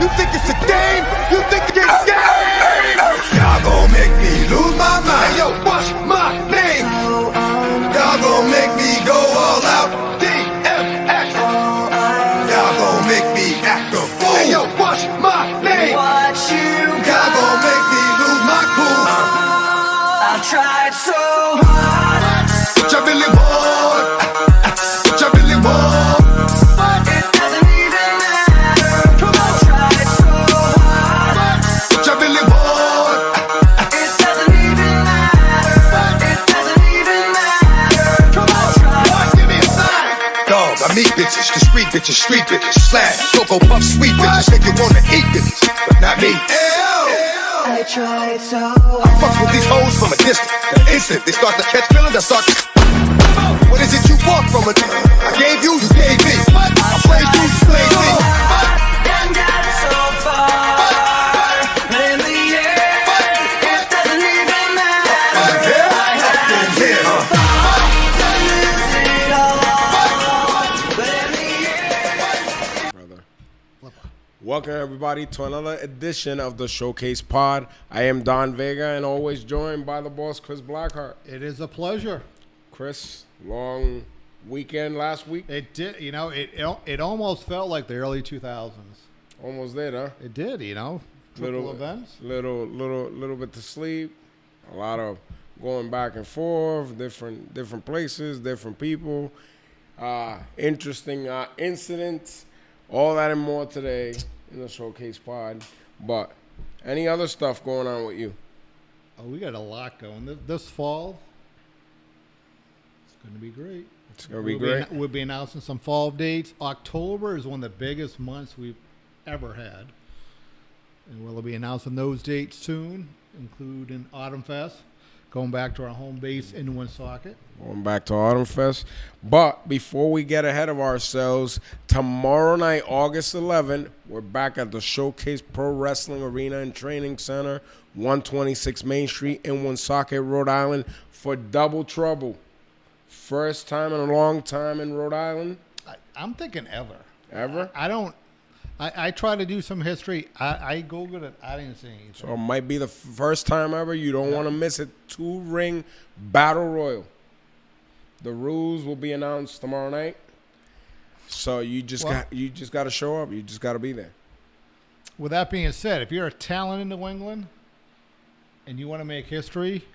You think it's a game? You think it's game? Y'all gon' make me lose my mind. Hey, yo, what's my name? Y'all gon' make me go all out. DMX. Y'all gon' make me act a fool. Hey, yo, what's my name? Y'all gon' make me lose my cool. I've tried so hard. What y'all really want? What y'all really want? But it doesn't even matter. Come on, tried so hard. What y'all really want? It doesn't even matter. But it doesn't even matter. Come on, try. Give me a sign. Dog, I meet bitches, the street bitches, slash, Cocoa Puff, sweet bitches, make you wanna eat bitches, but not me. I tried so I fuck with these hoes from a distance. The instant they start to catch feelings, I start to. What is it you want from a nigga? I gave you, you gave me. I played you, you played me. and got so far. But in the end, it doesn't even matter. I had to lose it all. But in the end, Brother. Welcome everybody to another edition of the Showcase Pod. I am Don Vega and always joined by the boss Chris Blackheart. It is a pleasure. Chris, long weekend last week. It did, it almost felt like the early 2000s. Almost there, huh? It did, triple events. Little bit to sleep. A lot of going back and forth, different places, different people, interesting incidents, all that and more today in the Showcase Pod. But any other stuff going on with you? Oh, we got a lot going. This fall, it's going to be great. It's going to be great. We'll be announcing some fall dates. October is one of the biggest months we've ever had. And we'll be announcing those dates soon, including Autumn Fest, going back to our home base in Woonsocket. Going back to Autumn Fest. But before we get ahead of ourselves, tomorrow night, August 11th, we're back at the Showcase Pro Wrestling Arena and Training Center, 126 Main Street in Woonsocket, Rhode Island, for Double Trouble. First time in a long time in Rhode Island. I'm thinking ever. Ever? I try to do some history. I Googled it. I didn't see anything. So it might be the first time ever. You don't want to miss it. 2-ring battle royal. The rules will be announced tomorrow night. So you just got to show up. You just got to be there. With that being said, if you're a talent in New England and you want to make history,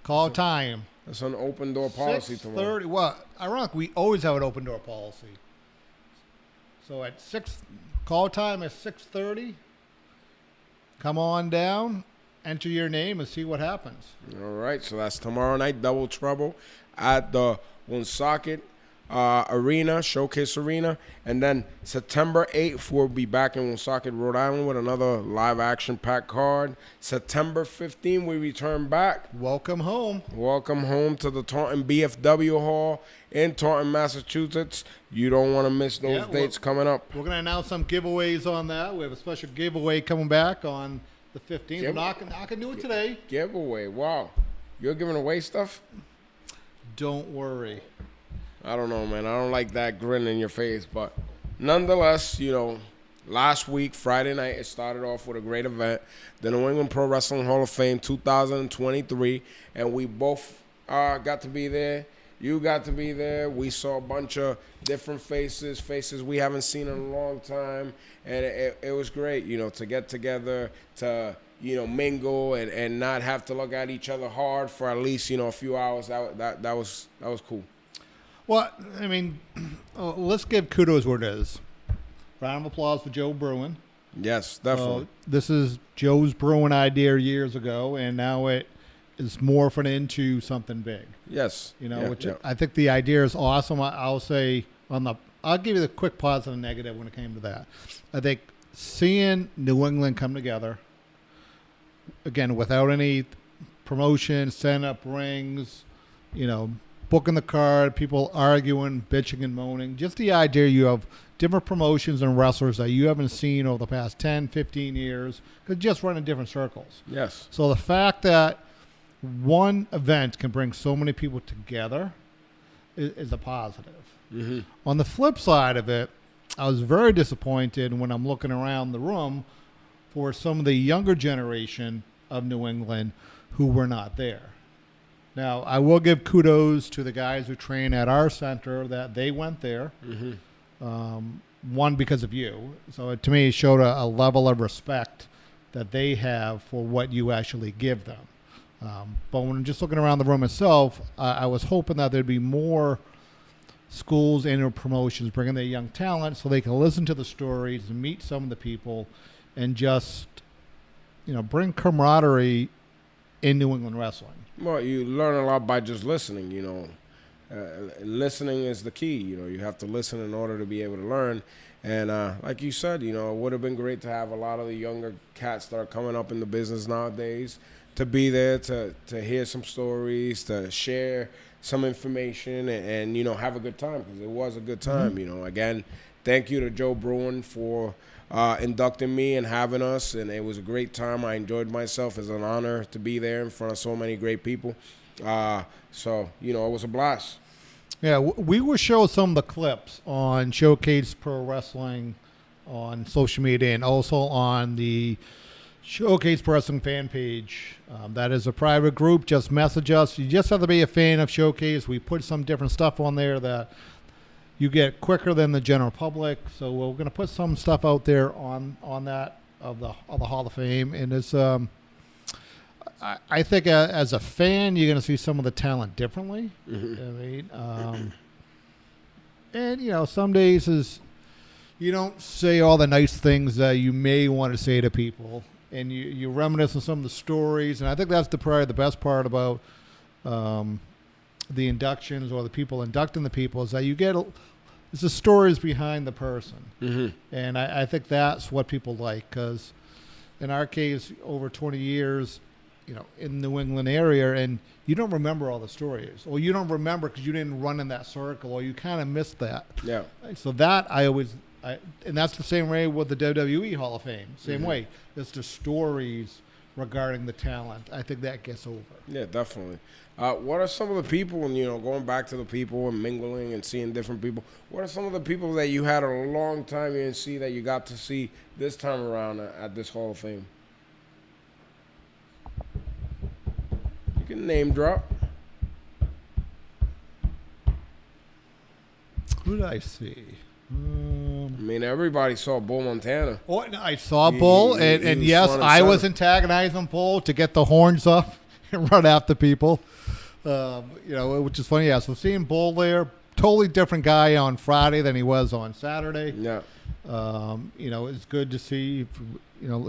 call time. It's an open door policy tomorrow. 6:30. Well, ironically, we always have an open door policy. So at call time at 6:30. Come on down, enter your name, and see what happens. All right, so that's tomorrow night, Double Trouble at the Woonsocket Arena, Showcase Arena. And then September 8th, we'll be back in Woonsocket, Rhode Island with another live action pack card. September 15th, we return back. Welcome home. Welcome home to the Taunton BFW Hall in Taunton, Massachusetts. You don't want to miss those dates coming up. We're going to announce some giveaways on that. We have a special giveaway coming back on the 15th. We're not going to do it today. Giveaway, wow. You're giving away stuff? Don't worry. I don't know, man. I don't like that grin in your face. But nonetheless, last week, Friday night, it started off with a great event. The New England Pro Wrestling Hall of Fame 2023. And we both got to be there. You got to be there. We saw a bunch of different faces we haven't seen in a long time. And it was great, to get together, to mingle and not have to look at each other hard for at least, a few hours. That was cool. Well, I mean, let's give kudos where it is. Round of applause for Joe Bruin. Yes, definitely. This is Joe's Bruin idea years ago, and now it is morphing into something big. Yes. I think the idea is awesome. I'll say I'll give you the quick positive and negative when it came to that. I think seeing New England come together, again, without any promotion, setting up rings, booking the card, people arguing, bitching and moaning. Just the idea you have different promotions and wrestlers that you haven't seen over the past 10, 15 years could just run in different circles. Yes. So the fact that one event can bring so many people together is a positive. Mm-hmm. On the flip side of it, I was very disappointed when I'm looking around the room for some of the younger generation of New England who were not there. Now, I will give kudos to the guys who train at our center that they went there. One, because of you. So to me, it showed a level of respect that they have for what you actually give them. But when I'm just looking around the room itself, I was hoping that there'd be more schools and promotions bringing their young talent so they can listen to the stories and meet some of the people and just, bring camaraderie in New England wrestling. Well, you learn a lot by just listening, listening is the key. You have to listen in order to be able to learn. And like you said, it would have been great to have a lot of the younger cats that are coming up in the business nowadays to be there to hear some stories, to share some information, and have a good time, because it was a good time. Again, thank you to Joe Bruin for inducting me and having us, and it was a great time. I enjoyed myself. It's an honor to be there in front of so many great people. So it was a blast. Yeah, we will show some of the clips on Showcase Pro Wrestling on social media and also on the Showcase Pro Wrestling fan page. That is a private group. Just message us. You just have to be a fan of Showcase. We put some different stuff on there that you get quicker than the general public. So we're going to put some stuff out there on that of the Hall of Fame. And it's I think as a fan, you're going to see some of the talent differently. And some days you don't say all the nice things that you may want to say to people, and you reminisce on some of the stories. And I think that's probably the best part about the inductions or the people inducting the people, is that you get it's the stories behind the person. And I think that's what people like, because in our case, over 20 years, in the New England area, and you don't remember all the stories, or you don't remember because you didn't run in that circle, or you kind of missed that. Yeah. So that and that's the same way with the WWE Hall of Fame. Same way. It's the stories regarding the talent. I think that gets over. Yeah, definitely. What are some of the people, and going back to the people and mingling and seeing different people, what are some of the people that you had a long time you didn't see that you got to see this time around at this Hall of Fame? You can name drop. Who did I see? Everybody saw Bull Montana. Oh, I saw Bull, and yes, I was antagonizing Bull to get the horns up and run after people. Which is funny. Yeah, so seeing Bull there, totally different guy on Friday than he was on Saturday. Yeah. It's good to see.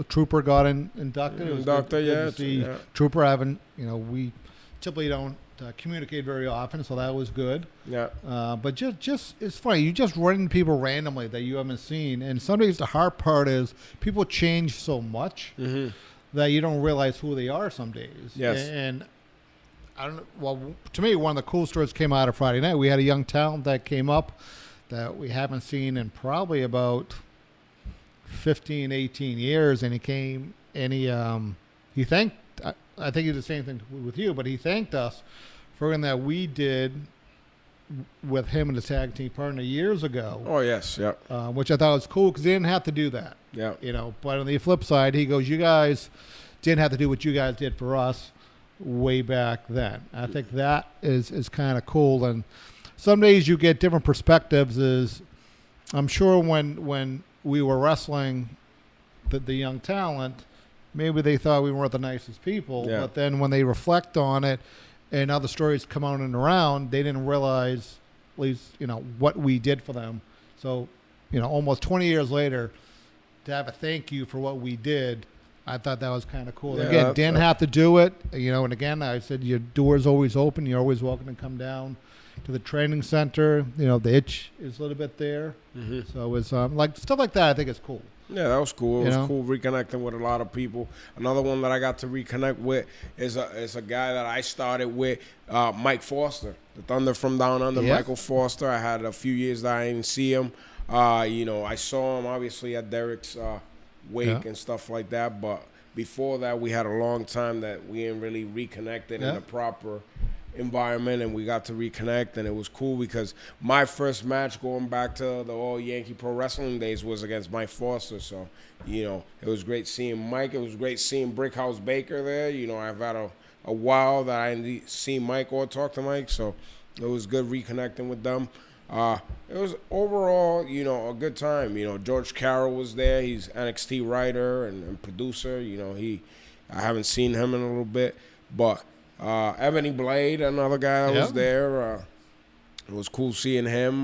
Trooper got inducted. It was good to see Trooper having. We typically don't communicate very often, so that was good. Yeah. But just it's funny. You just run into people randomly that you haven't seen, and sometimes the hard part is people change so much that you don't realize who they are some days. Yes. And I don't know. Well, to me, one of the cool stories came out of Friday night. We had a young talent that came up that we haven't seen in probably about 15, 18 years, and he came and he thanked. I think he did the same thing with you, but he thanked us for something that we did with him and the tag team partner years ago. Oh, yes, yeah. Which I thought was cool because they didn't have to do that. Yeah. But on the flip side, he goes, you guys didn't have to do what you guys did for us way back then. I think that is kind of cool. And some days you get different perspectives. I'm sure when we were wrestling the young talent, maybe they thought we weren't the nicest people, but then when they reflect on it and other stories come out and around, they didn't realize at least, what we did for them. So, almost 20 years later, to have a thank you for what we did, I thought that was kind of cool. Yeah, again, didn't have to do it, and again, I said your door's always open. You're always welcome to come down to the training center. The itch is a little bit there. So it's like stuff like that I think is cool. Yeah, that was cool. It was cool reconnecting with a lot of people. Another one that I got to reconnect with is a guy that I started with, Mike Foster, the Thunder from Down Under. Yeah. Michael Foster. I had a few years that I didn't see him. I saw him obviously at Derek's wake and stuff like that. But before that, we had a long time that we didn't really reconnected in a proper environment, and we got to reconnect, and it was cool because my first match going back to the old Yankee Pro Wrestling days was against Mike Foster. So, it was great seeing Mike. It was great seeing Brickhouse Baker there. I've had a while that I didn't see Mike or talk to Mike, so it was good reconnecting with them. It was overall, a good time. George Carroll was there. He's NXT writer and producer. I haven't seen him in a little bit, but Ebony Blade, another guy that was there. It was cool seeing him.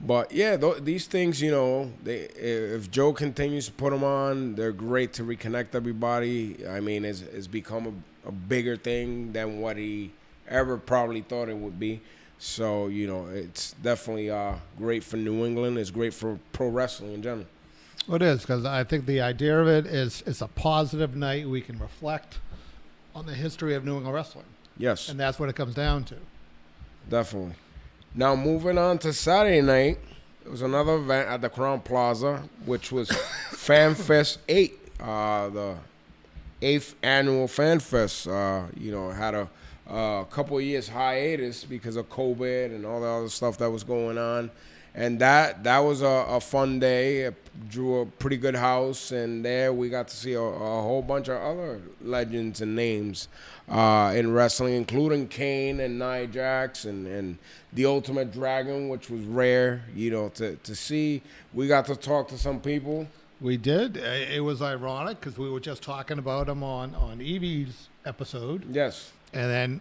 But yeah, these things, if Joe continues to put them on, they're great to reconnect everybody. I mean, it's become a bigger thing than what he ever probably thought it would be. So, it's definitely great for New England. It's great for pro wrestling in general. Well, it is, because I think the idea of it is it's a positive night. We can reflect on the history of New England wrestling. Yes. And that's what it comes down to. Definitely. Now, moving on to Saturday night, it was another event at the Crown Plaza, which was Fan Fest 8, the 8th annual Fan Fest. Had a couple of years hiatus because of COVID and all the other stuff that was going on. And that was a fun day. It drew a pretty good house, and there we got to see a whole bunch of other legends and names in wrestling, including Kane and Nia Jax and the Ultimate Dragon, which was rare, to see. We got to talk to some people. We did. It was ironic because we were just talking about him on Evie's episode. Yes. And then,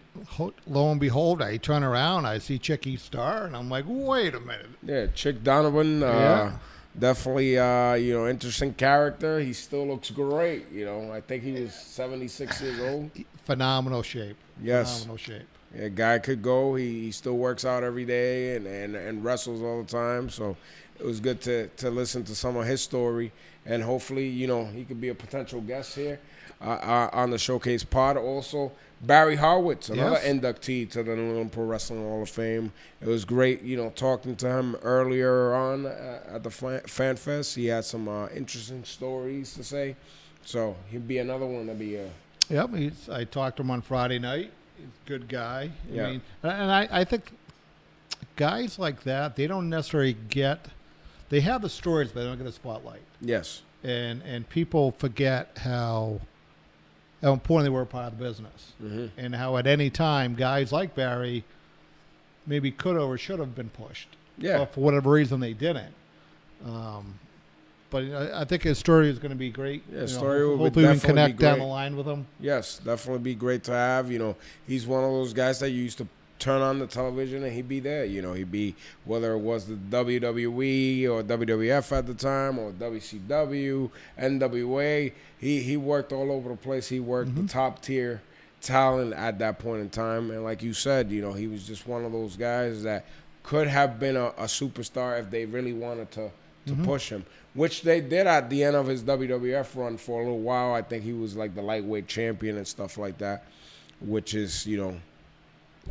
lo and behold, I turn around, I see Chicky Star, and I'm like, wait a minute. Yeah, Chick Donovan, definitely, interesting character. He still looks great. I think he was 76 years old. Phenomenal shape. Yes. Phenomenal shape. Yeah, guy could go. He still works out every day and wrestles all the time. So it was good to listen to some of his story. And hopefully, he could be a potential guest here on the Showcase pod. Also, Barry Horowitz, another inductee to the New England Pro Wrestling Hall of Fame. It was great, talking to him earlier on at the Fan Fest. He had some interesting stories to say. So he'd be another one to be Yep, I talked to him on Friday night. He's a good guy. Yeah. I mean, and I think guys like that, they don't necessarily they have the stories, but they don't get the spotlight. Yes. And people forget how important they were a part of the business. Mm-hmm. And how at any time, guys like Barry maybe could have or should have been pushed. Yeah. Or for whatever reason they didn't. But I think his story is going to be great. Yeah, story will hopefully we can definitely connect be great. down the line with him. Yes, definitely be great to have. He's one of those guys that you used to turn on the television and he'd be there. He'd be, whether it was the WWE or WWF at the time or WCW, NWA, he worked all over the place. He worked the top tier talent at that point in time. And like you said, he was just one of those guys that could have been a superstar if they really wanted to push him, which they did at the end of his WWF run for a little while. I think he was like the lightweight champion and stuff like that, which is,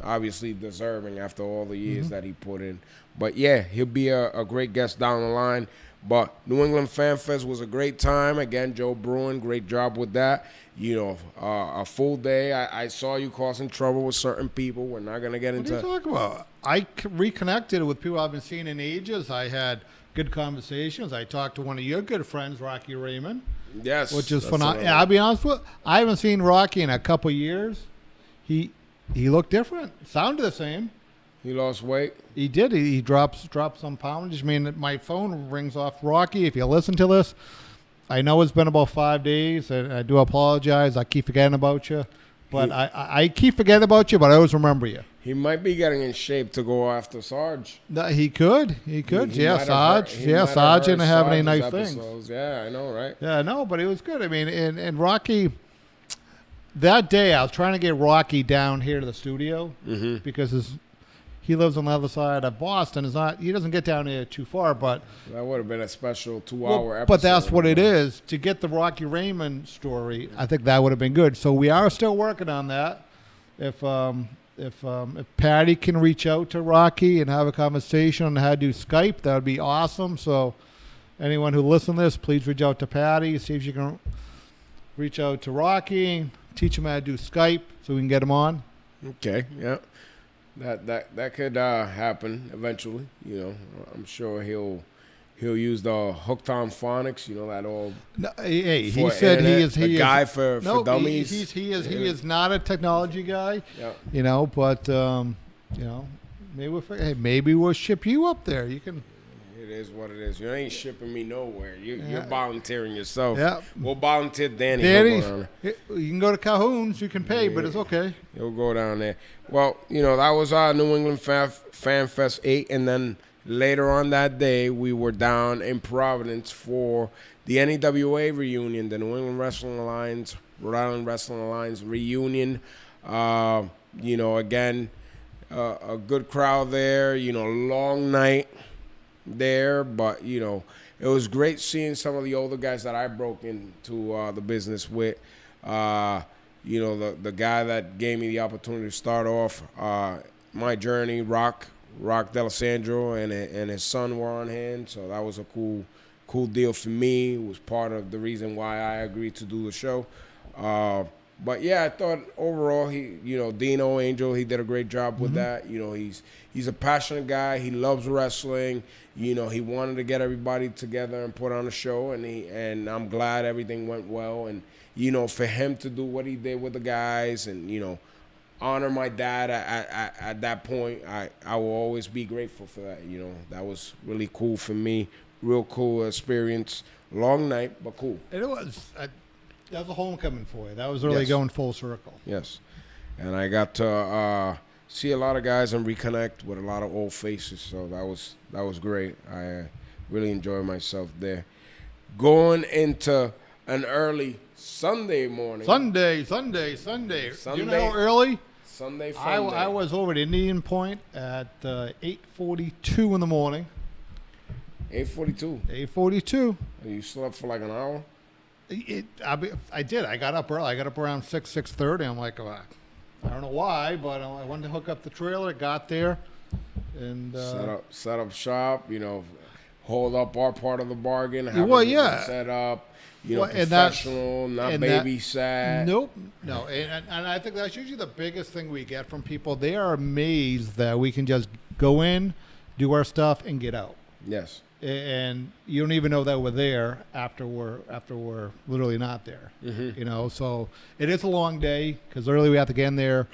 obviously deserving after all the years that he put in. But yeah, he'll be a great guest down the line. But New England Fan Fest was a great time. Again, Joe Bruin, great job with that. A full day. I saw you causing trouble with certain people. We're not going to get into... What are you talking about? I reconnected with people I've been seeing in ages. I had good conversations. I talked to one of your good friends, Rocky Raymond. Yes. Which is phenomenal. I'll be honest with you, I haven't seen Rocky in a couple of years. He looked different. Sounded the same. He lost weight. He did. He dropped some poundage. I mean, my phone rings off. Rocky, if you listen to this, I know it's been about 5 days, and I do apologize. I keep forgetting about you. But I keep forgetting about you, but I always remember you. He might be getting in shape to go after Sarge. No, he could. He Sarge. Sarge didn't have any nice things. Yeah, I know, right? Yeah, no, but it was good. I mean, and Rocky, that day I was trying to get Rocky down here to the studio because he lives on the other side of Boston. He doesn't get down here too far, but that would have been a special 2-hour episode. But that's what it is. To get the Rocky Raymond story, I think that would have been good. So we are still working on that. If Patty can reach out to Rocky and have a conversation on how to do Skype, that would be awesome. So anyone who listens to this, please reach out to Patty. See if you can reach out to Rocky, teach him how to do Skype so we can get him on. Okay, yeah, that could happen eventually. You know, I'm sure he'll use the hooked on phonics. You know, that all No, hey, he for said internet, he is a guy for no, dummies. he is not a technology guy. Yeah. You know, but maybe we'll ship you up there. You can. It is what it is. You ain't shipping me nowhere. You're Yeah. volunteering yourself. Yeah. We'll volunteer Danny. Danny, He'll go down there. you can go to Calhoun's. You can pay, but it's okay. He'll go down there. Well, you know, that was our New England Fan Fest 8. And then later on that day, we were down in Providence for the NEWA reunion, the New England Wrestling Alliance, Rhode Island Wrestling Alliance reunion. You know, again, a good crowd there. You know, long night there, but you know, it was great seeing some of the older guys that I broke into the business with. You know, the guy that gave me the opportunity to start off my journey, Rock D'Alessandro, and his son were on hand, so that was a cool deal for me. It was part of the reason why I agreed to do the show. But yeah, I thought overall Dino Angel, he did a great job with that. You know, he's a passionate guy. He loves wrestling. You know, he wanted to get everybody together and put on a show, and I'm glad everything went well. And you know, for him to do what he did with the guys, and you know, honor my dad at that point, I will always be grateful for that. You know, that was really cool for me. Real cool experience. Long night, but cool. And it was. That was a homecoming for you. That was really Yes. going full circle. Yes, and I got to see a lot of guys and reconnect with a lot of old faces. So that was great. I really enjoyed myself there. Going into an early Sunday morning. Sunday. Do you know how early? Sunday fun day. I was over at Indian Point at 8:42 in the morning. 8:42. 8:42. You slept for like an hour. I did. I got up early. I got up around 6:30. I'm like, I don't know why, but I wanted to hook up the trailer. Got there, and set up shop. You know, hold up our part of the bargain. Have Well, everything yeah. set up. You know, Well, and that's- professional, not and that- babysat. Nope, no, and I think that's usually the biggest thing we get from people. They are amazed that we can just go in, do our stuff, and get out. Yes. And you don't even know that we're there after we're literally not there. You know, so it is a long day because early we have to get in there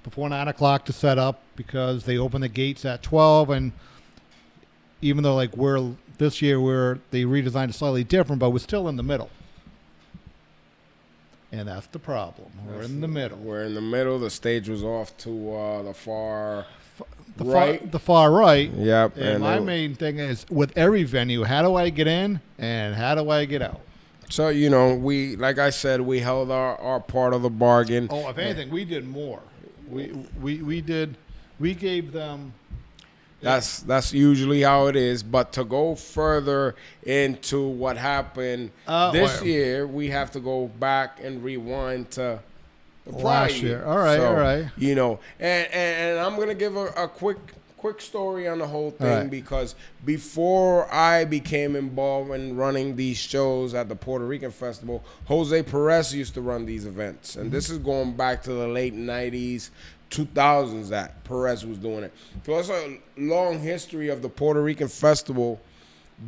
before 9 o'clock to set up because they open the gates at 12. And even though like this year they redesigned it slightly different, but we're still in the middle. And that's the problem. We're in the middle. We're in the middle. The stage was off to the far The far right. Yep. And my main thing is with every venue, how do I get in and how do I get out? So, you know, like I said, we held our part of the bargain. Oh, if anything, we did more. We gave them. That's usually how it is. But to go further into what happened this year, we have to go back and rewind to the prior Last year. All right, So, all right. You know, and I'm gonna give a quick story on the whole thing All right. because before I became involved in running these shows at the Puerto Rican Festival, Jose Perez used to run these events, and this is going back to the late '90s. 2000s that Perez was doing it. So it's a long history of the Puerto Rican Festival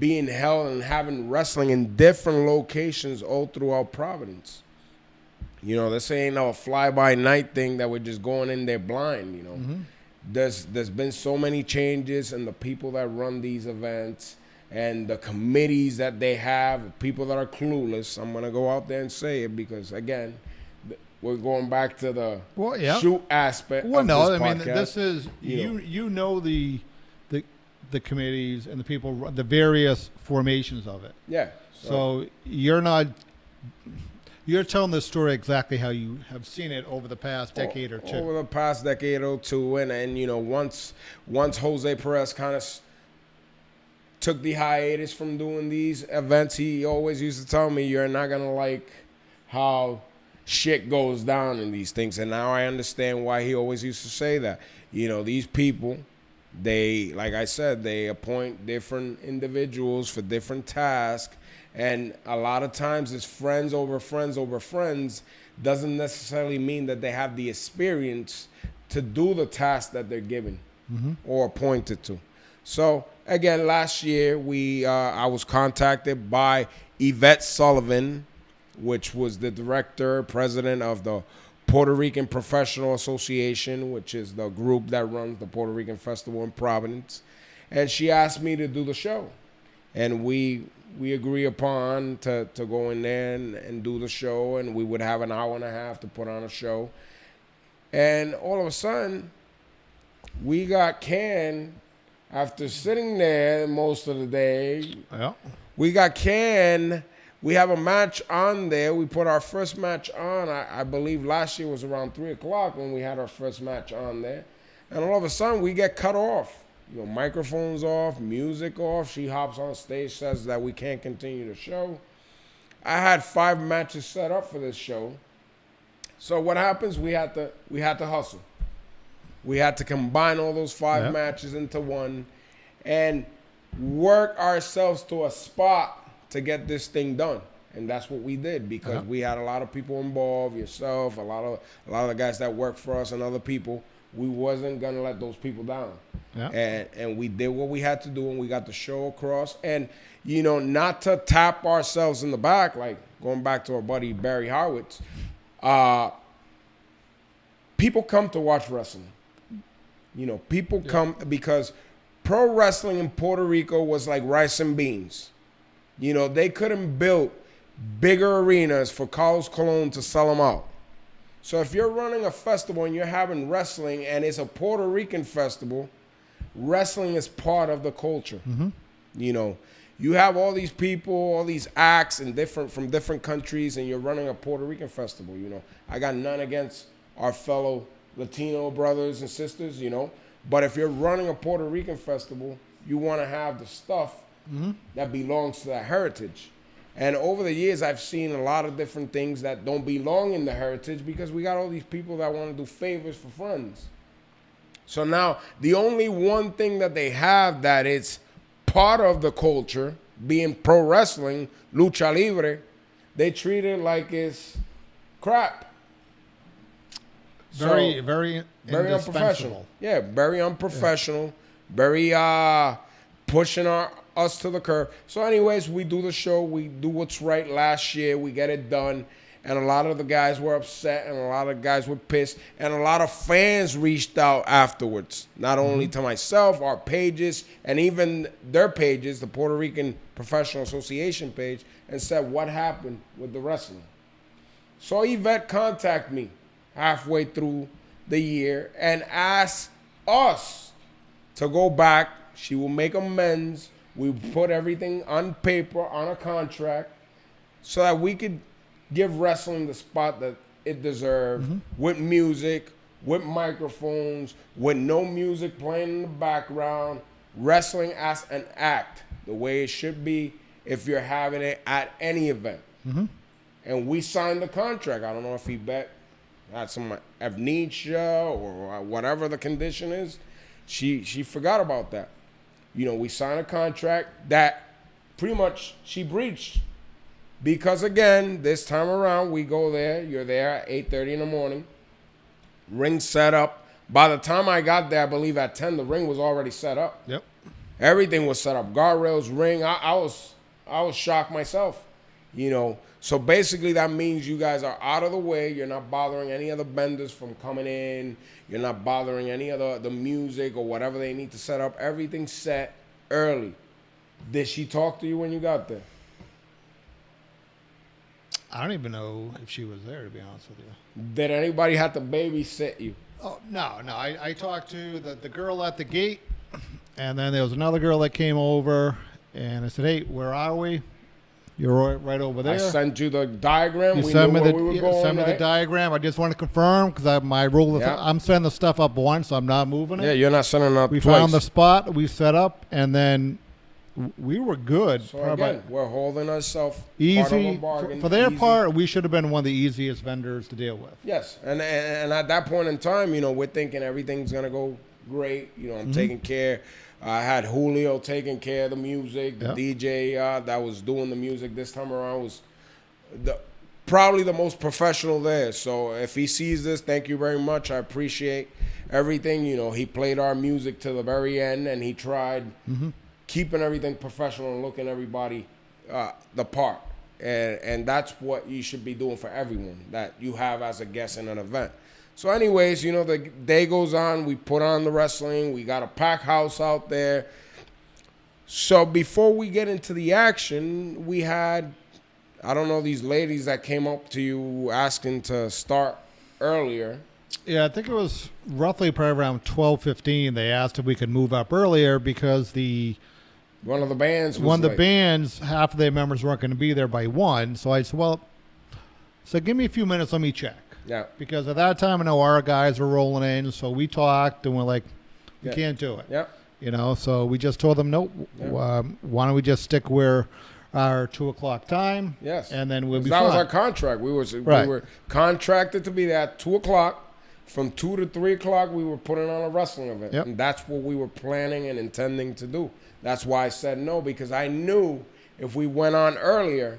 being held and having wrestling in different locations all throughout Providence. You know, this ain't no fly-by-night thing that we're just going in there blind, you know. There's been so many changes in the people that run these events and the committees that they have, people that are clueless. I'm going to go out there and say it because, again, we're going back to the shoot aspect. Well, of no, this I mean podcast. this is you know the committees and the people, the various formations of it. Yeah. So you're telling the story exactly how you have seen it over the past decade or two. Over the past decade or two, and you know, once Jose Perez kind of took the hiatus from doing these events, he always used to tell me, "You're not gonna like how shit goes down in these things." And now I understand why he always used to say that. You know, these people, they, like I said, they appoint different individuals for different tasks, And a lot of times it's friends over friends over friends doesn't necessarily mean that they have the experience to do the task that they're given or appointed to. So again, last year I was contacted by Yvette Sullivan, which was the director, president of the Puerto Rican Professional Association, which is the group that runs the Puerto Rican Festival in Providence. And she asked me to do the show. And we agree upon to go in there and do the show. And we would have an hour and a half to put on a show. And all of a sudden, we got canned after sitting there most of the day. Yeah. We got canned. We have a match on there. We put our first match on. I believe last year was around 3 o'clock when we had our first match on there. And all of a sudden, we get cut off. You know, microphones off, music off. She hops on stage, says that we can't continue the show. I had 5 matches set up for this show. So what happens? We had to hustle. We had to combine all those 5 matches into one and work ourselves to a spot to get this thing done. And that's what we did because we had a lot of people involved, yourself, a lot of the guys that work for us and other people. We wasn't gonna let those people down. Yeah. And we did what we had to do and we got the show across. And you know, not to tap ourselves in the back, like going back to our buddy Barry Howitz, people come to watch wrestling. You know, people come because pro wrestling in Puerto Rico was like rice and beans. You know, they couldn't build bigger arenas for Carlos Colon to sell them out. So if you're running a festival and you're having wrestling and it's a Puerto Rican festival, wrestling is part of the culture. You know, you have all these people, all these acts and from different countries, and you're running a Puerto Rican festival. You know, I got none against our fellow Latino brothers and sisters, you know, but if you're running a Puerto Rican festival, you want to have the stuff that belongs to that heritage. And over the years, I've seen a lot of different things that don't belong in the heritage because we got all these people that want to do favors for friends. So now, the only one thing that they have that is part of the culture, being pro wrestling, lucha libre, they treat it like it's crap. Very unprofessional. Yeah, very unprofessional. Very pushing us to the curb. So anyways, we do the show. We do what's right last year. We get it done. And a lot of the guys were upset and a lot of guys were pissed. And a lot of fans reached out afterwards. Not only to myself, our pages, and even their pages, the Puerto Rican Professional Association page, and said, what happened with the wrestling? So Yvette contacted me halfway through the year and asked us to go back. She will make amends. We put everything on paper, on a contract, so that we could give wrestling the spot that it deserved, with music, with microphones, with no music playing in the background, wrestling as an act, the way it should be if you're having it at any event. And we signed the contract. I don't know if he had some amnesia or whatever the condition is. She forgot about that. You know, we signed a contract that pretty much she breached. Because again, this time around, we go there. You're there at 8:30 in the morning. Ring set up. By the time I got there, I believe at 10, the ring was already set up. Yep. Everything was set up. Guardrails, ring. I was shocked myself. You know, so basically that means you guys are out of the way. You're not bothering any other vendors from coming in. You're not bothering any of the music or whatever they need to set up. Everything's set early. Did she talk to you when you got there? I don't even know if she was there, to be honest with you. Did anybody have to babysit you? Oh, no. I talked to the girl at the gate, and then there was another girl that came over, and I said, hey, where are we? You're right over there. I sent you the diagram. You we sent knew me where the, we were you going. sent me the diagram. I just want to confirm because my rule is I'm setting the stuff up once, so I'm not moving it. Yeah, you're not setting it up We twice. found the spot. We set up, and then we were good. So again, we're holding ourselves easy part of a bargain. For their part. We should have been one of the easiest vendors to deal with. Yes, and at that point in time, you know, we're thinking everything's gonna go great. You know, I'm taking care I had Julio taking care of the music. The Yep. DJ that was doing the music this time around was probably the most professional there. So if he sees this, thank you very much. I appreciate everything. You know, he played our music to the very end, and he tried keeping everything professional and looking everybody the part. And that's what you should be doing for everyone that you have as a guest in an event. So anyways, you know, the day goes on. We put on the wrestling. We got a packed house out there. So before we get into the action, we had, I don't know, these ladies that came up to you asking to start earlier. Yeah, I think it was roughly probably around 12:15. They asked if we could move up earlier because One of the bands was one of the like, bands, half of their members weren't going to be there by 1. So I said, well, so give me a few minutes, let me check. Yeah. Because at that time, I know our guys were rolling in, so we talked and we're like, we Yeah. can't do it. Yeah. You know, so we just told them, nope, why don't we just stick where our 2 o'clock time? Yes. And then we'll be That fine. was our contract. We Right. were contracted to be there at 2 o'clock. From 2 to 3 o'clock, we were putting on a wrestling event. Yep. And that's what we were planning and intending to do. That's why I said no, because I knew if we went on earlier,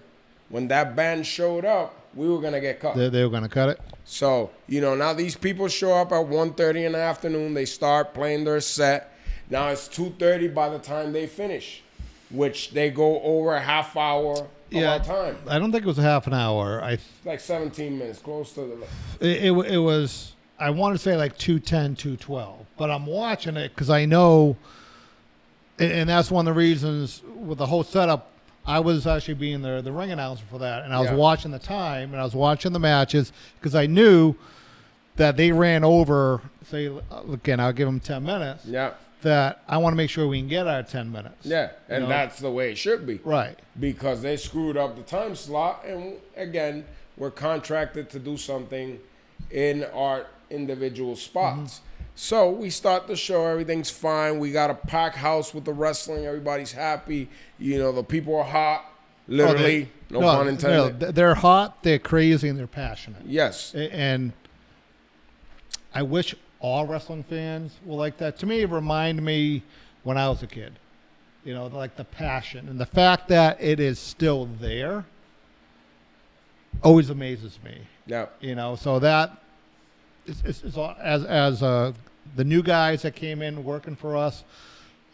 when that band showed up, we were going to get cut. They were going to cut it. So, you know, now these people show up at 1:30 in the afternoon. They start playing their set. Now it's 2:30 by the time they finish, which they go over a half hour of our time. I don't think it was a half an hour. Like 17 minutes, close to the... It was, I want to say like 2:10, 2:12. But I'm watching it because I know, and that's one of the reasons with the whole setup, I was actually being the ring announcer for that. And I was Yeah. watching the time, and I was watching the matches because I knew that they ran over, say, again, I'll give them 10 minutes, Yeah. that I want to make sure we can get our 10 minutes. Yeah, and know? that's the way it should be. Right. Because they screwed up the time slot, and again, we're contracted to do something in our individual spots. So we start the show, everything's fine. We got a packed house with the wrestling, everybody's happy. You know, the people are hot, literally, no pun intended. No, they're hot, they're crazy, and they're passionate. Yes. And I wish all wrestling fans were like that. To me, it reminded me when I was a kid. You know, like the passion. And the fact that it is still there always amazes me. Yeah. You know, so that is all, as the new guys that came in working for us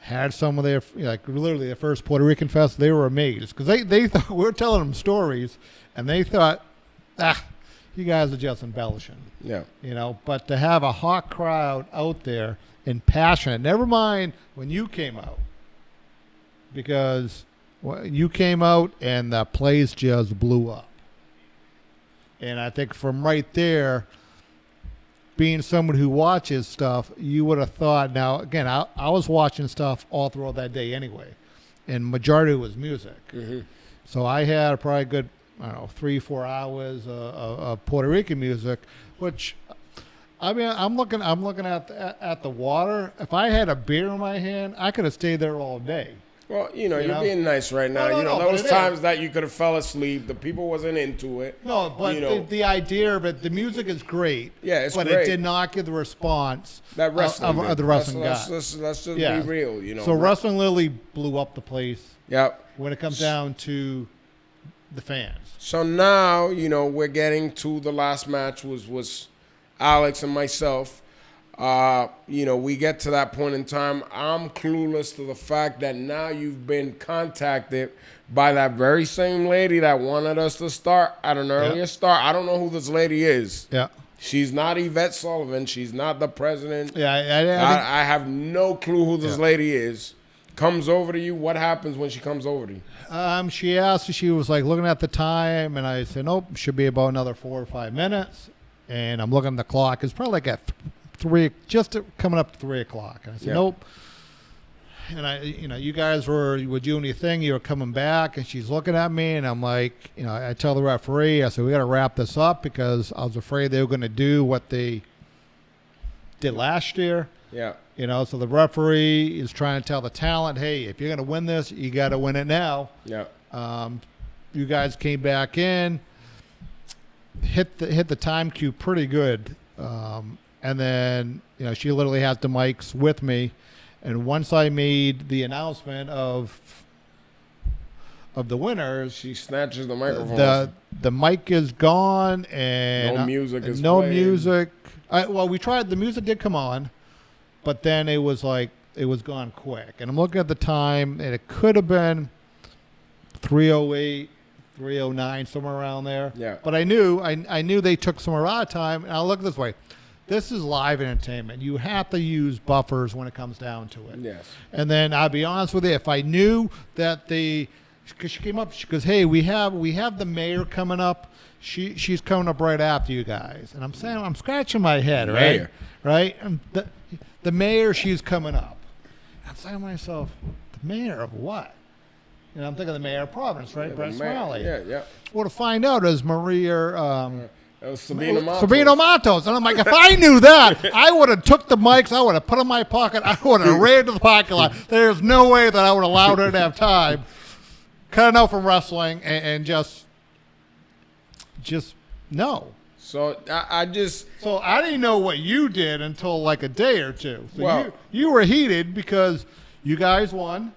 had some of their, like literally their first Puerto Rican fest, they were amazed because they thought we were telling them stories and they thought, you guys are just embellishing. Yeah. You know, but to have a hot crowd out there and passionate, never mind when you came out, because you came out and the place just blew up. And I think from right there, being someone who watches stuff, you would have thought, now, again, I was watching stuff all throughout that day anyway, and majority was music. So I had probably a good, I don't know, 3-4 hours of Puerto Rican music, which, I mean, I'm looking at the water. If I had a beer in my hand, I could have stayed there all day. Well, you're know? being nice right now. No, you know, no, there but was it times is. that you could have fell asleep. The people wasn't into it. No, but you know, the idea of it, the music is great. Yeah, it's but great. it did not get the response That wrestling of the did. wrestling let's, guy. let's just Yeah. be real, you know. So wrestling literally blew up the place Yep. when it comes down to the fans. So now, you know, we're getting to the last match was Alex and myself. You know, we get to that point in time. I'm clueless to the fact that now you've been contacted by that very same lady that wanted us to start at an earlier start. I don't know who this lady is. Yeah. She's not Yvette Sullivan. She's not the president. Yeah, I I have no clue who this lady is. Comes over to you. What happens when she comes over to you? she asked, she was like looking at the time, and I said, nope, should be about another 4 or 5 minutes. And I'm looking at the clock. It's probably like at 3, coming up to 3 o'clock. And I said, nope. And you guys were doing your thing. You were coming back, and she's looking at me, and I'm like, I tell the referee, I said, we got to wrap this up because I was afraid they were going to do what they did last year. Yeah. So the referee is trying to tell the talent, hey, if you're going to win this, you got to win it now. Yeah. You guys came back in, hit the time cue pretty good. And then, she literally has the mics with me. And once I made the announcement of the winners, She snatches the microphone. the mic is gone and No music is no played. music. Well, we tried. The music did come on, but then it was like it was gone quick. And I'm looking at the time, and it could have been 3:08, 3:09, somewhere around there. Yeah. But I knew they took some of our time. And I'll look this way. This is live entertainment. You have to use buffers when it comes down to it. Yes. And then I'll be honest with you, if I knew that because she came up, she goes, "Hey, we have the mayor coming up. She's coming up right after you guys." And I'm scratching my head, right? Mayor. Right? And the mayor, she's coming up. I'm saying to myself, the mayor of what? I'm thinking the mayor of Providence, right? Brett Smiley. Yeah, yeah. Well, to find out is Maria. It was Sabina Matos. Sabino Matos. And I'm like, if I knew that, I would have took the mics, I would have put them in my pocket, I would have ran to the parking lot. There's no way that I would have allowed her to have time. Cutting out from wrestling and just no. So I just So I didn't know what you did until like a day or two. So Well- you were heated because you guys won.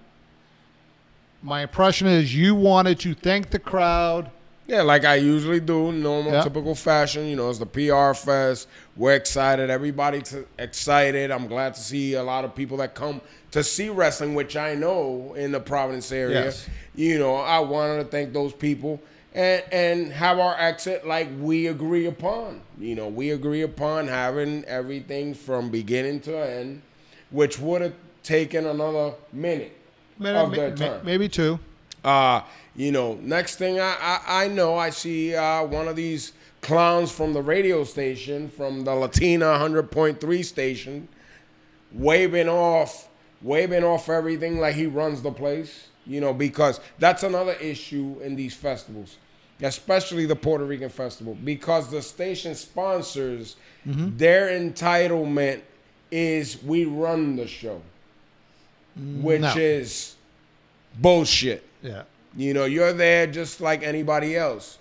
My impression is you wanted to thank the crowd. yeah, like I usually do, normal, Yeah. typical fashion. It's the PR fest. We're excited. Everybody's excited. I'm glad to see a lot of people that come to see wrestling, which I know in the Providence area. Yes. I wanted to thank those people and have our exit like we agree upon. We agree upon having everything from beginning to end, which would have taken another minute of their time. Maybe two. Next thing I know, I see one of these clowns from the radio station, from the Latina 100.3 station, waving off everything like he runs the place, because that's another issue in these festivals, especially the Puerto Rican festival, because the station sponsors, their entitlement is we run the show, which No. is bullshit. Yeah. You're there just like anybody else.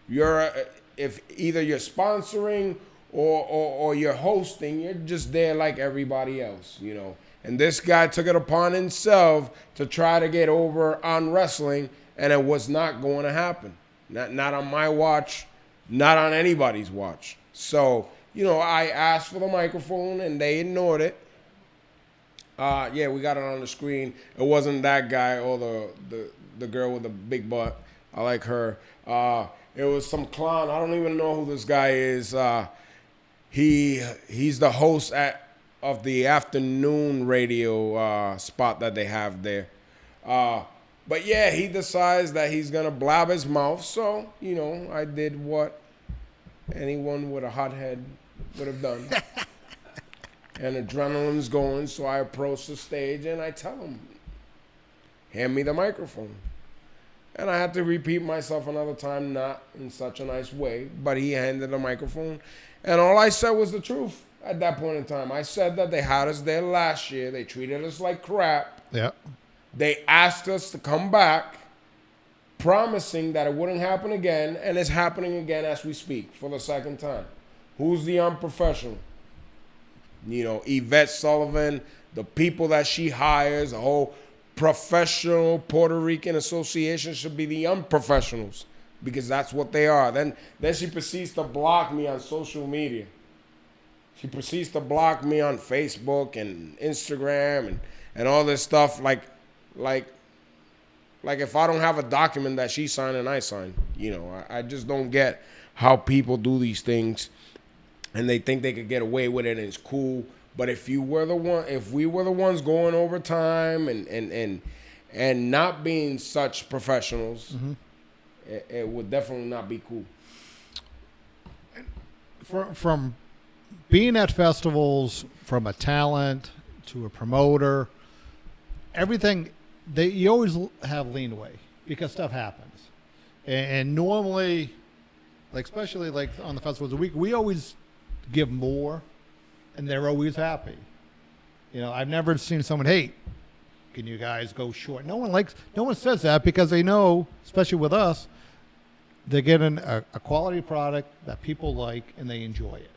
If either you're sponsoring or you're hosting, you're just there like everybody else, And this guy took it upon himself to try to get over on wrestling, and it was not going to happen. Not on my watch, not on anybody's watch. So, I asked for the microphone, and they ignored it. Yeah, we got it on the screen. It wasn't that guy or the girl with the big butt. I like her. It was some clown. I don't even know who this guy is. He's the host of the afternoon radio spot that they have there. But yeah, he decides that he's gonna blab his mouth. So I did what anyone with a hot head would have done. And adrenaline's going, so I approach the stage and I tell him, hand me the microphone. And I had to repeat myself another time, not in such a nice way, but he handed the microphone. And all I said was the truth at that point in time. I said that they had us there last year. They treated us like crap. Yeah. They asked us to come back, promising that it wouldn't happen again, and it's happening again as we speak for the second time. Who's the unprofessional? Yvette Sullivan, the people that she hires, the whole professional Puerto Rican association should be the unprofessionals, because that's what they are. Then she proceeds to block me on social media. She proceeds to block me on Facebook and Instagram and all this stuff like if I don't have a document that she signed and I signed. I just don't get how people do these things. And they think they could get away with it and it's cool. But if we were the ones going overtime and not being such professionals, it would definitely not be cool. From being at festivals, from a talent to a promoter, everything, you always have leanway because stuff happens. And normally, especially on the festivals of the week, we always give more, and they're always happy. I've never seen someone, hey, can you guys go short? No one says that because they know, especially with us, they're getting a quality product that people like and they enjoy it.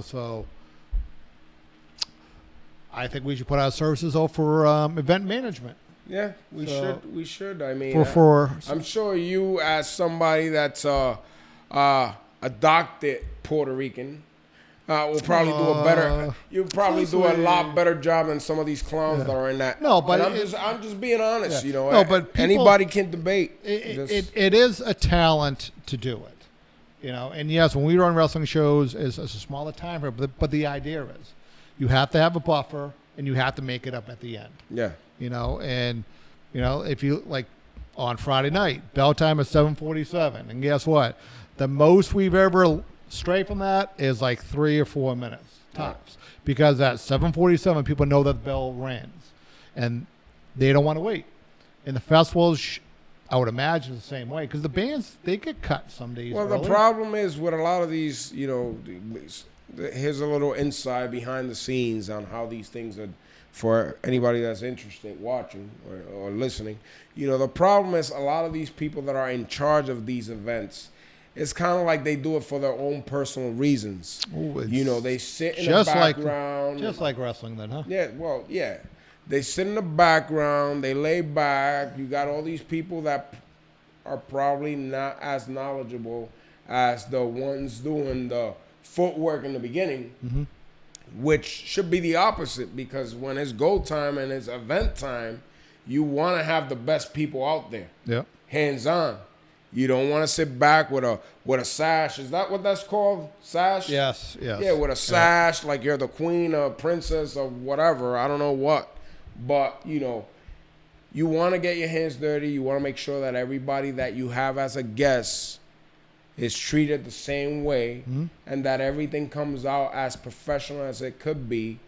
So I think we should put our services out for event management. Yeah, we So- should. We should. I mean, I'm sure you, as somebody that's adopted Puerto Rican, will probably do a better. You'll probably do a lot better job than some of these clowns that are in that. No, but And I'm just being honest. Yeah. You know, No, but people- anybody can debate. It is a talent to do it, you know. And yes, when we run wrestling shows, it's a smaller time frame, but the idea is you have to have a buffer and you have to make it up at the end, Yeah. you know. And you know, if you like on Friday night, bell time is 7:47, and guess what? The most we've ever strayed from that is like 3 or 4 minutes tops, because at 7:47 people know that the bell rings, and they don't want to wait. And the festivals, I would imagine, the same way, because the bands, they get cut some days. Well, early. the problem is with a lot of these, you know, here's a little insight behind the scenes on how these things are, for anybody that's interested watching or listening. You know, the problem is a lot of these people that are in charge of these events, it's kind of like they do it for their own personal reasons. Ooh, it's You know, they sit in the just like background. just like wrestling, then, huh? Yeah, well, yeah. They sit in the background, they lay back. You got all these people that are probably not as knowledgeable as the ones doing the footwork in the beginning, which should be the opposite, because when it's go time and it's event time, you want to have the best people out there, Yeah. hands on. You don't want to sit back with a sash. Is that what that's called? Sash? Yes. Yes. Yeah, with a sash, like you're the queen or princess or whatever. I don't know what. But, you know, you want to get your hands dirty. You want to make sure that everybody that you have as a guest is treated the same way, and that everything comes out as professional as it could be.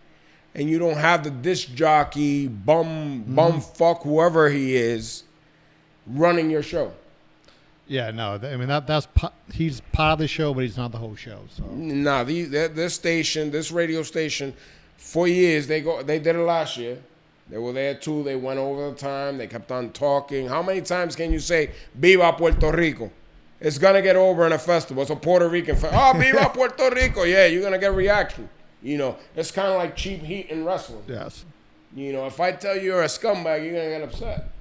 And you don't have the disc jockey, bum fuck, whoever he is, running your show. Yeah. No. I mean he's part of the show, but he's not the whole show. So. Nah, this station, this radio station, for years, they did it last year. They were there too. They went over the time. They kept on talking. How many times can you say "Viva Puerto Rico"? It's gonna get over in a festival. It's a Puerto Rican festival. Oh, "Viva Puerto Rico"! Yeah, you're gonna get reaction. You know, it's kind of like cheap heat in wrestling. Yes. You know, if I tell you you're a scumbag, you're gonna get upset.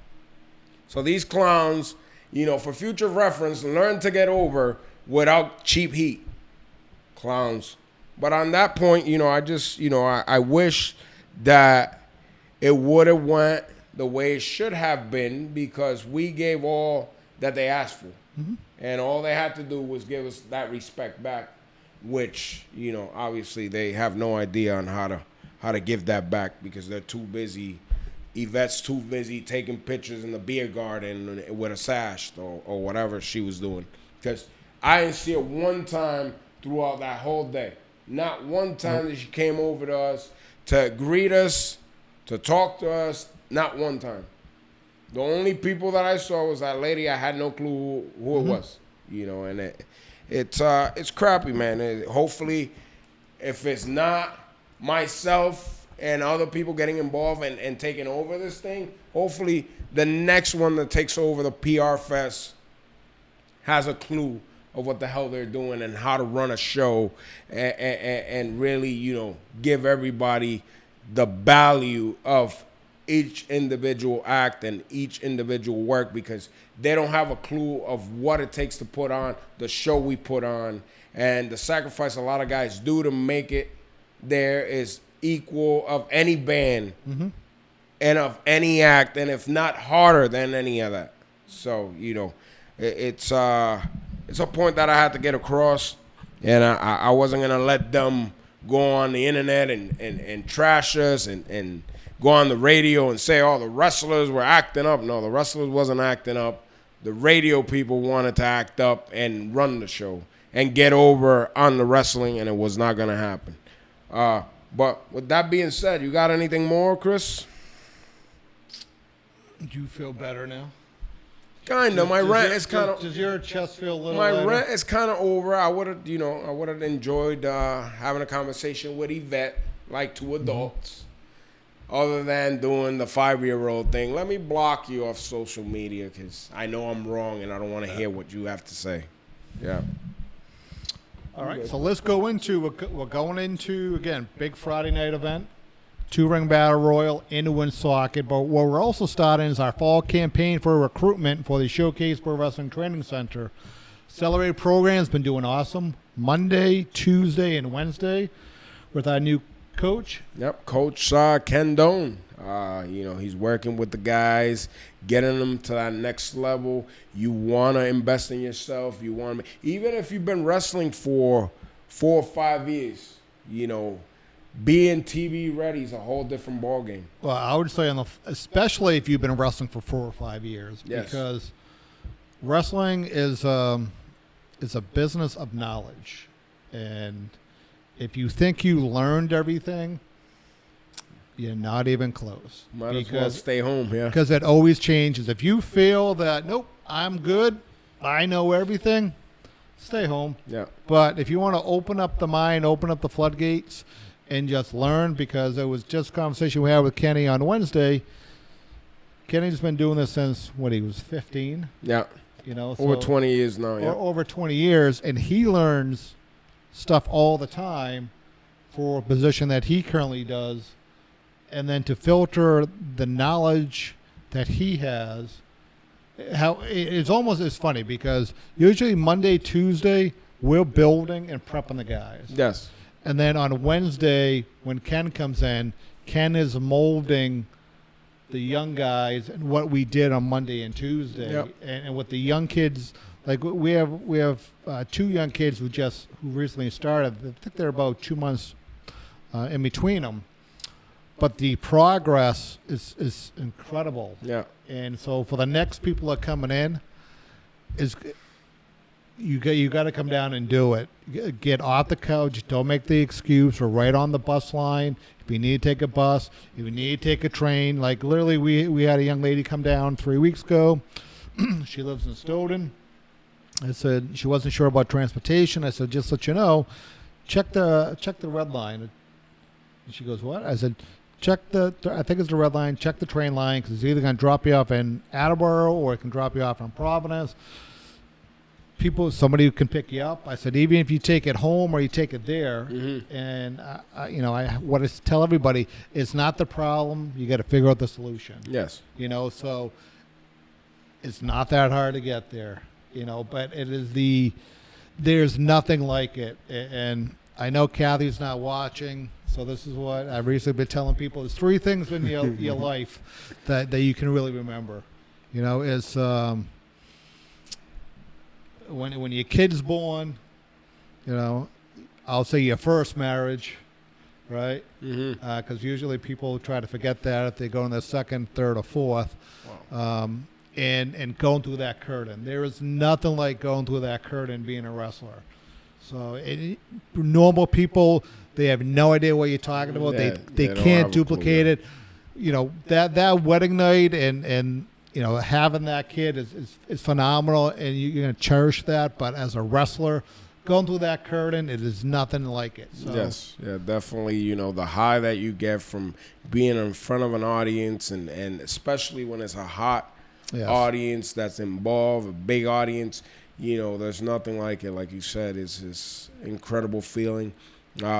So these clowns, you know, for future reference, learn to get over without cheap heat. Clowns. But on that point, you know, I just, you know, I wish that it would have went the way it should have been, because we gave all that they asked for. And all they had to do was give us that respect back, which, you know, obviously they have no idea on how to give that back, because they're too busy. Yvette's too busy taking pictures in the beer garden with a sash or whatever she was doing. Because I didn't see her one time throughout that whole day. Not one time that she came over to us to greet us, to talk to us. Not one time. The only people that I saw was that lady. I had no clue who it was. You know, and it's crappy, man. Hopefully, if it's not myself and other people getting involved and taking over this thing, hopefully the next one that takes over the PR Fest has a clue of what the hell they're doing and how to run a show, and really, you know, give everybody the value of each individual act and each individual work, because they don't have a clue of what it takes to put on the show we put on, and the sacrifice a lot of guys do to make it there is equal of any band and of any act, and if not harder than any of that. So, you know, it's a point that I had to get across, and I wasn't gonna let them go on the internet and trash us and go on the radio and say, oh, the wrestlers were acting up. No, the wrestlers wasn't acting up. The radio people wanted to act up and run the show and get over on the wrestling, and it was not going to happen. But with that being said, you got anything more, Chris? Do you feel better now? Kind of. My rant is kind of... Does your chest feel a little My lighter? rant is kind of over. I would have enjoyed having a conversation with Yvette, like two adults, other than doing the 5-year-old thing. Let me block you off social media, because I know I'm wrong and I don't want to hear what you have to say. Yeah. All right, so let's go into, we're going into, again, big Friday night event, 2-ring battle royal in Woonsocket. But what we're also starting is our fall campaign for recruitment for the Showcase Pro Wrestling Training Center. Accelerated program's been doing awesome. Monday, Tuesday, and Wednesday with our new coach. Yep, Coach Ken Doan. He's working with the guys, getting them to that next level. You want to invest in yourself. You want to, even if you've been wrestling for 4 or 5 years, being TV ready is a whole different ballgame. Well, I would say, especially if you've been wrestling for 4 or 5 years, Yes. because wrestling is a business of knowledge, and if you think you learned everything, you're not even close. Might as well stay home, yeah. Because it always changes. If you feel that, nope, I'm good, I know everything, stay home. Yeah. But if you want to open up the mind, open up the floodgates, and just learn, because it was just a conversation we had with Kenny on Wednesday. Kenny's been doing this since, he was 15? Yeah. So Over 20 years now, yeah. Over 20 years, and he learns stuff all the time for a position that he currently does, and then to filter the knowledge that he has. It's funny, because usually Monday, Tuesday, we're building and prepping the guys. Yes. And then on Wednesday, when Ken comes in, Ken is molding the young guys and what we did on Monday and Tuesday. Yep. And with the young kids, like we have 2 young kids who recently started. I think they're about 2 months in between them. But the progress is incredible. Yeah. And so for the next people that are coming in, you got to come down and do it. Get off the couch. Don't make the excuse. We're right on the bus line. If you need to take a bus, if you need to take a train. Like literally, we had a young lady come down 3 weeks ago. She lives in Stoughton. I said she wasn't sure about transportation. I said, just let you know, check the red line. And she goes, what? I said, I think it's the red line. Check the train line, because it's either going to drop you off in Attleboro or it can drop you off in Providence. Somebody who can pick you up. I said, even if you take it home or you take it there, and what I tell everybody, it's not the problem. You got to figure out the solution. Yes. So it's not that hard to get there. But it is there's nothing like it. And I know Kathy's not watching, so this is what I've recently been telling people. There's 3 things in your life that you can really remember. It's when your kid's born, I'll say your first marriage, right? Because usually people try to forget that if they go in their second, third, or fourth. Wow. And going through that curtain. There is nothing like going through that curtain being a wrestler. So normal people, they have no idea what you're talking about. Yeah, they don't have can't a duplicate clue, it. That wedding night and having that kid is phenomenal, and you're going to cherish that. But as a wrestler, going through that curtain, it is nothing like it. So. Yes, yeah, definitely. The high that you get from being in front of an audience, and especially when it's a hot audience that's involved, a big audience, there's nothing like it. Like you said, it's this incredible feeling.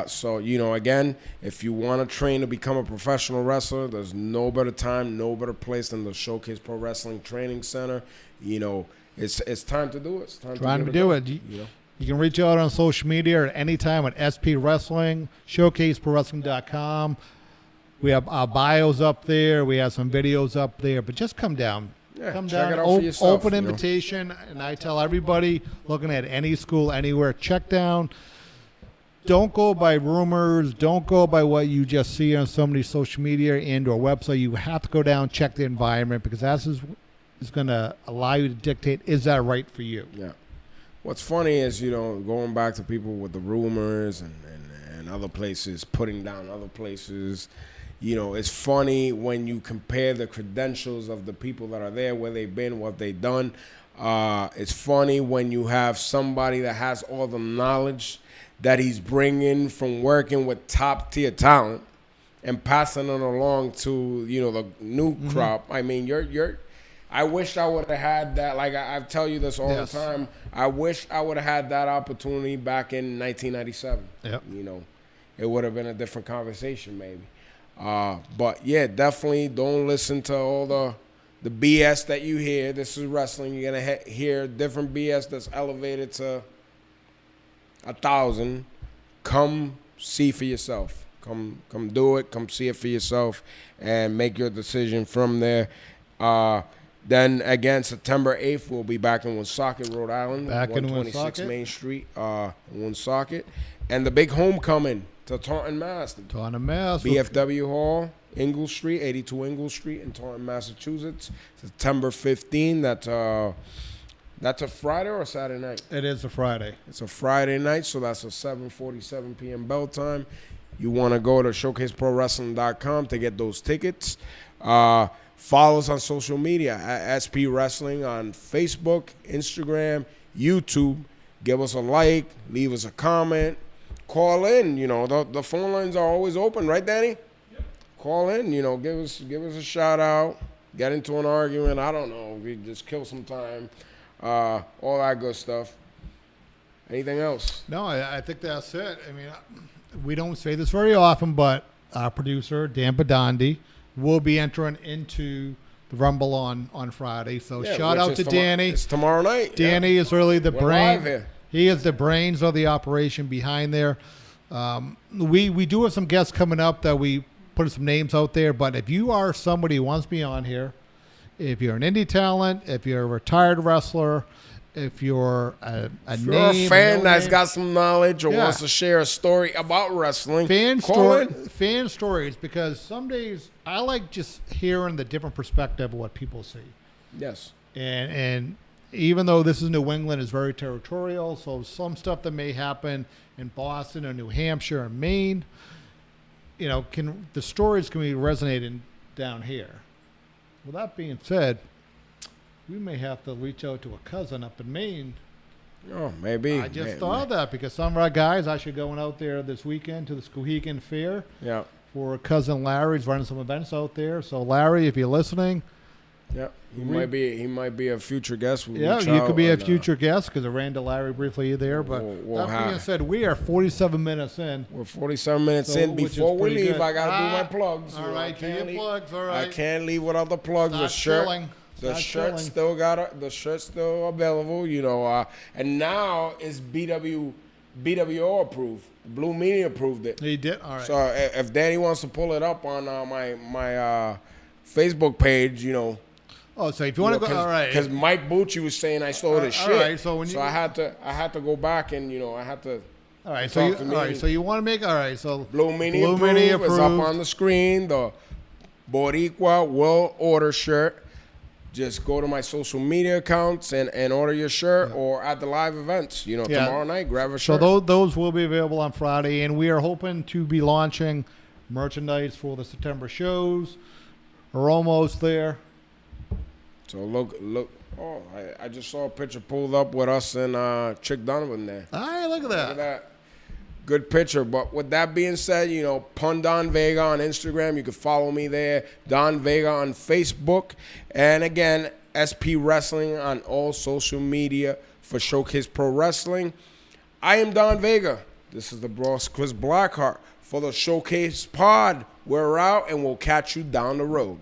So, again, if you want to train to become a professional wrestler, there's no better time, no better place than the Showcase Pro Wrestling Training Center. It's time to do it. It's time to do it. You can reach out on social media at any time at SP Wrestling, ShowcaseProWrestling.com. We have our bios up there. We have some videos up there. But just come down. Yeah, come check down. it out for yourself, Open invitation. And I tell everybody looking at any school, anywhere, check down. Don't go by rumors. Don't go by what you just see on somebody's social media and or website. You have to go down, check the environment, because that's is going to allow you to dictate, is that right for you? Yeah. What's funny is, going back to people with the rumors and other places, putting down other places, it's funny when you compare the credentials of the people that are there, where they've been, what they've done. It's funny when you have somebody that has all the knowledge that he's bringing from working with top-tier talent and passing it along to, the new crop. I mean, I wish I would have had that. Like I tell you this all the time. I wish I would have had that opportunity back in 1997. Yep. It would have been a different conversation maybe. But yeah, definitely don't listen to all the BS that you hear. This is wrestling. You're gonna hear different BS that's elevated to 1,000. Come see for yourself. Come do it. Come see it for yourself and make your decision from there. Then again, September 8th, we'll be back in Woonsocket, Rhode Island. Back in 126 Woonsocket. Main Street, Woonsocket. And the big homecoming to Taunton, Mass. Taunton, Mass. BFW Hall, Ingle Street, 82 Ingle Street in Taunton, Massachusetts. September 15th. That's a Friday or a Saturday night? It is a Friday. It's a Friday night, so that's a 7:47 p.m. bell time. You want to go to showcaseprowrestling.com to get those tickets. Follow us on social media at SP Wrestling on Facebook, Instagram, YouTube. Give us a like, leave us a comment, call in. You know, the phone lines are always open, right, Danny? Yep. Call in. You know, give us a shout out. Get into an argument. I don't know. We just kill some time. All that good stuff. Anything else? No, I think that's it. I mean, we don't say this very often, but our producer, Dan Badandi, will be entering into the Rumble on Friday. So Yeah, shout which out is to Danny. It's tomorrow night. Danny is really the We're live brain. here. He is the brains of the operation behind there. We do have some guests coming up that we put some names out there. But if you are somebody who wants to be on here, if you're an indie talent, if you're a retired wrestler, if you're a If you're a name, fan no that's name, got some knowledge or Yeah. wants to share a story about wrestling, fan call in. fan stories, because some days I like just hearing the different perspective of what people see. Yes. And even though this is New England, is very territorial, so some stuff that may happen in Boston or New Hampshire or Maine, you know, the stories can be resonating down here. With that being said, we may have to reach out to a cousin up in Maine. Oh, maybe. I just thought of that because some of our guys actually going out there this weekend to the Skowhegan Fair Yeah. for cousin Larry's running some events out there. So Larry, if you're listening, Yeah. He might be a future guest. We'll yeah, reach you out could be a and, future guest because I ran to Larry briefly there. But we'll that being have- said, we are 47 minutes in. We're 47 minutes So, in. which is Before we pretty leave, good. I got to do my plugs. All You know, I right, do can't your leave- plugs. All I right. can't leave without the plugs. Start The shirt. chilling. The Start shirt's chilling. the shirt's still available, you know, and now it's BWO approved. Blue Media approved it. He did. All right. So if Danny wants to pull it up on my Facebook page, you know. Oh, so if you want to go, all right. Because Mike Bucci was saying I stole his all shit. right, so when you- I had to go back and I had to. all right. talk So to me. so you want to make all right. So Blue Mini approved. It's up on the screen. The Boricua World Order shirt. Just go to my social media accounts and order your shirt, or at the live events. You know, Yeah. tomorrow night, grab a So shirt. those will be available on Friday, and we are hoping to be launching merchandise for the September shows. We're almost there. So look. Oh, I just saw a picture pulled up with us and Chick Donovan there. All right, look at Look at that. that. Good picture. But with that being said, Pun Don Vega on Instagram. You can follow me there. Don Vega on Facebook. And again, SP Wrestling on all social media for Showcase Pro Wrestling. I am Don Vega. This is the boss, Chris Blackheart, for the Showcase Pod. We're out, and we'll catch you down the road.